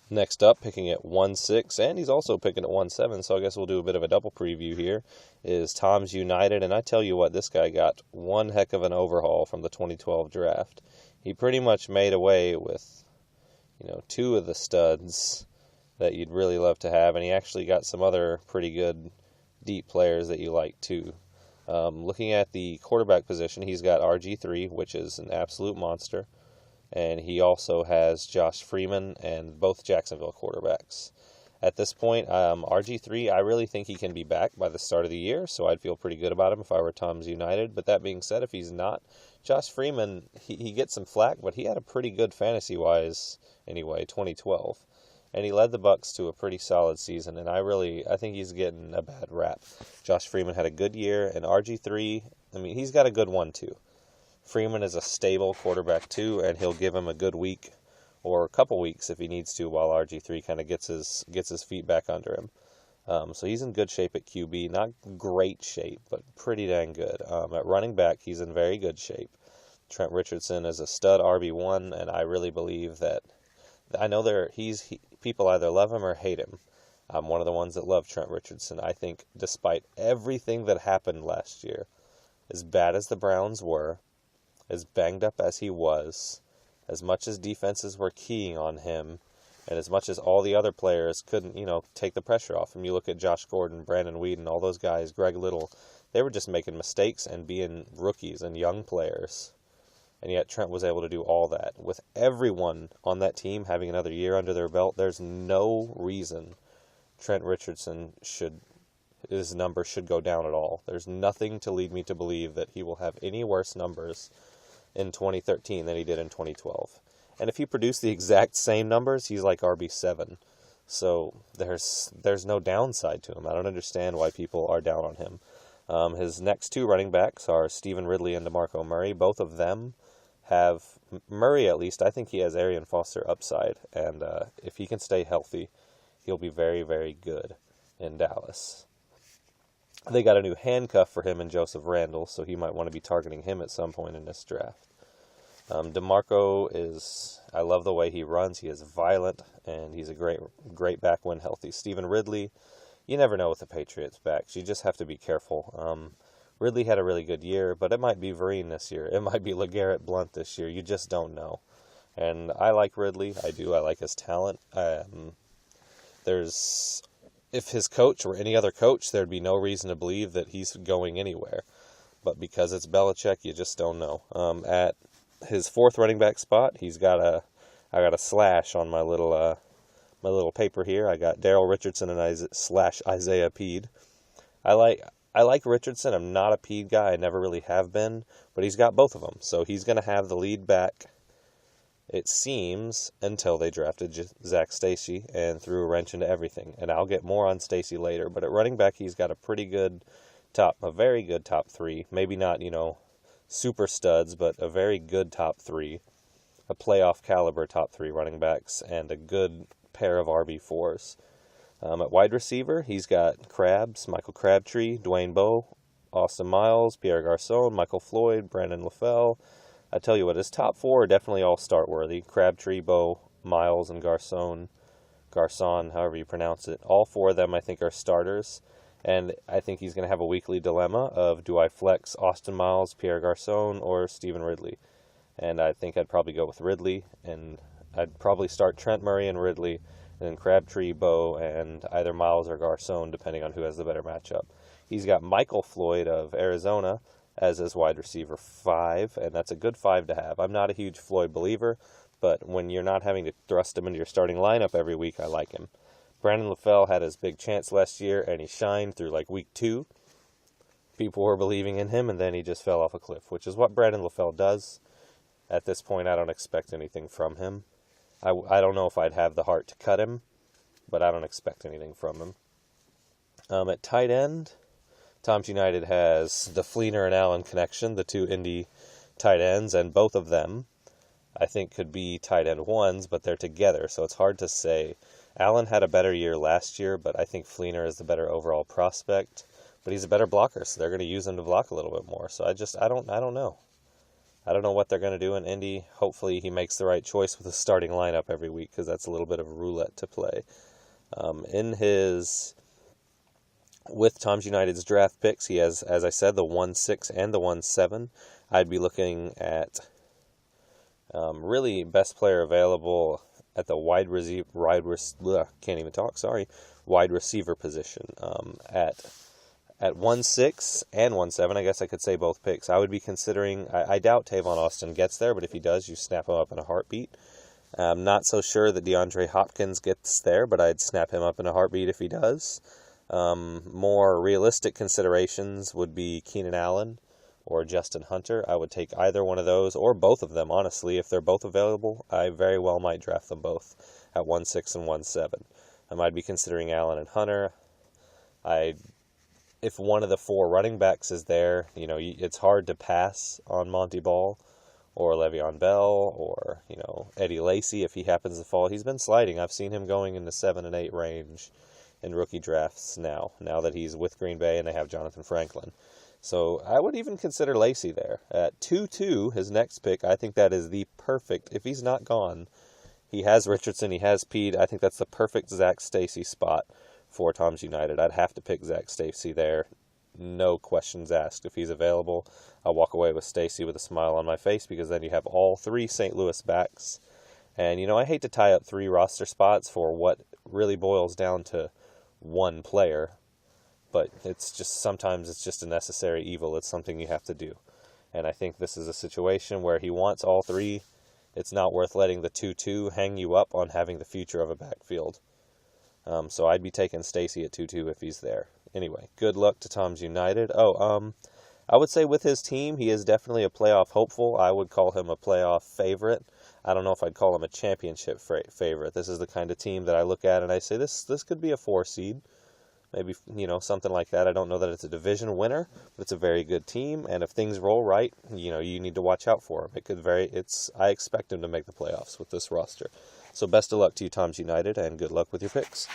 Next up, picking at 1-6, and he's also picking at 1-7, so I guess we'll do a bit of a double preview here, is Tom's United. And I tell you what, this guy got one heck of an overhaul from the 2012 draft. He pretty much made away with, two of the studs that you'd really love to have, and he actually got some other pretty good deep players that you like too. Looking at the quarterback position, he's got RG3, which is an absolute monster. And he also has Josh Freeman and both Jacksonville quarterbacks. At this point, RG3, I really think he can be back by the start of the year, so I'd feel pretty good about him if I were Tom's United. But that being said, if he's not, Josh Freeman, he gets some flack, but he had a pretty good fantasy-wise, anyway, 2012. And he led the Bucs to a pretty solid season, and I think he's getting a bad rap. Josh Freeman had a good year, and RG3, he's got a good one too. Freeman is a stable quarterback too, and he'll give him a good week or a couple weeks if he needs to, while RG3 kind of gets his feet back under him. So he's in good shape at QB, not great shape, but pretty dang good. At running back, he's in very good shape. Trent Richardson is a stud RB1, and I really believe that. I know people either love him or hate him. I'm one of the ones that love Trent Richardson. I think despite everything that happened last year, as bad as the Browns were, as banged up as he was, as much as defenses were keying on him, and as much as all the other players couldn't, take the pressure off him. You look at Josh Gordon, Brandon Weeden, all those guys, Greg Little, they were just making mistakes and being rookies and young players. And yet Trent was able to do all that. With everyone on that team having another year under their belt, there's no reason Trent Richardson his numbers should go down at all. There's nothing to lead me to believe that he will have any worse numbers in 2013 than he did in 2012. And if he produced the exact same numbers, he's like RB7. So there's no downside to him. I don't understand why people are down on him. His next two running backs are Stephen Ridley and DeMarco Murray. Both of them have, Murray at least, I think he has Arian Foster upside. And if he can stay healthy, he'll be very, very good in Dallas. They got a new handcuff for him in Joseph Randle, so he might want to be targeting him at some point in this draft. DeMarco I love the way he runs. He is violent, and he's a great back when healthy. Stephen Ridley, you never know with the Patriots backs. You just have to be careful. Ridley had a really good year, but it might be Vereen this year. It might be LeGarrette Blount this year. You just don't know. And I like Ridley. I do. I like his talent. If his coach were any other coach, there'd be no reason to believe that he's going anywhere. But because it's Belichick, you just don't know. At his fourth running back spot, I got a slash on my little paper here. I got Daryl Richardson and Isaiah Pead. I like Richardson. I'm not a Pead guy. I never really have been, but he's got both of them. So he's going to have the lead back, it seems, until they drafted Zach Stacy and threw a wrench into everything. And I'll get more on Stacy later. But at running back, he's got a very good top three. Maybe not, super studs, but a very good top three. A playoff caliber top three running backs and a good pair of RB4s. At wide receiver, he's got Michael Crabtree, Dwayne Bowe, Austin Miles, Pierre Garçon, Michael Floyd, Brandon LaFell. I tell you what, his top four are definitely all start-worthy. Crabtree, Bowe, Miles, and Garçon, however you pronounce it. All four of them, I think, are starters. And I think he's going to have a weekly dilemma of, do I flex Austin Miles, Pierre Garçon, or Stephen Ridley? And I think I'd probably go with Ridley, and I'd probably start Trent Murray and Ridley, and then Crabtree, Bowe, and either Miles or Garçon, depending on who has the better matchup. He's got Michael Floyd of Arizona as his wide receiver 5, and that's a good 5 to have. I'm not a huge Floyd believer, but when you're not having to thrust him into your starting lineup every week, I like him. Brandon LaFell had his big chance last year, and he shined through like week 2. People were believing in him, and then he just fell off a cliff, which is what Brandon LaFell does. At this point, I don't expect anything from him. I don't know if I'd have the heart to cut him, but I don't expect anything from him. At tight end, Tom's United has the Fleener and Allen connection, the two Indy tight ends, and both of them, I think, could be tight end ones, but they're together, so it's hard to say. Allen had a better year last year, but I think Fleener is the better overall prospect. But he's a better blocker, so they're going to use him to block a little bit more. So I don't know. I don't know what they're going to do in Indy. Hopefully he makes the right choice with his starting lineup every week, because that's a little bit of roulette to play. With Tom's United's draft picks, he has, as I said, the 1-6 and the 1-7. I'd be looking at really best player available at the wide receiver position. At 1-6 and 1-7, I guess I could say both picks. I would be considering, I doubt Tavon Austin gets there, but if he does, you snap him up in a heartbeat. I'm not so sure that DeAndre Hopkins gets there, but I'd snap him up in a heartbeat if he does. More realistic considerations would be Keenan Allen or Justin Hunter. I would take either one of those, or both of them, honestly. If they're both available, I very well might draft them both at 1-6 and 1-7. I might be considering Allen and Hunter. If one of the 4 running backs is there, it's hard to pass on Monty Ball or Le'Veon Bell or, Eddie Lacy if he happens to fall. He's been sliding. I've seen him going in the 7 and 8 range in rookie drafts now that he's with Green Bay and they have Jonathan Franklin. So I would even consider Lacy there. At 2-2, his next pick, I think that is the perfect, if he's not gone, he has Richardson, he has Pede. I think that's the perfect Zach Stacy spot for Tom's United. I'd have to pick Zach Stacy there. No questions asked. If he's available, I'll walk away with Stacy with a smile on my face, because then you have all 3 St. Louis backs. And, I hate to tie up 3 roster spots for what really boils down to one player, but sometimes it's just a necessary evil. It's something you have to do. And I think this is a situation where he wants all 3. It's not worth letting the 2-2 hang you up on having the future of a backfield. So I'd be taking Stacy at 2-2 if he's there. Anyway, good luck to Tom's United. I would say with his team, he is definitely a playoff hopeful. I would call him a playoff favorite. I don't know if I'd call him a championship favorite. This is the kind of team that I look at and I say, this could be a 4 seed. Maybe, something like that. I don't know that it's a division winner, but it's a very good team. And if things roll right, you need to watch out for him. I expect him to make the playoffs with this roster. So best of luck to you, Tom's United, and good luck with your picks.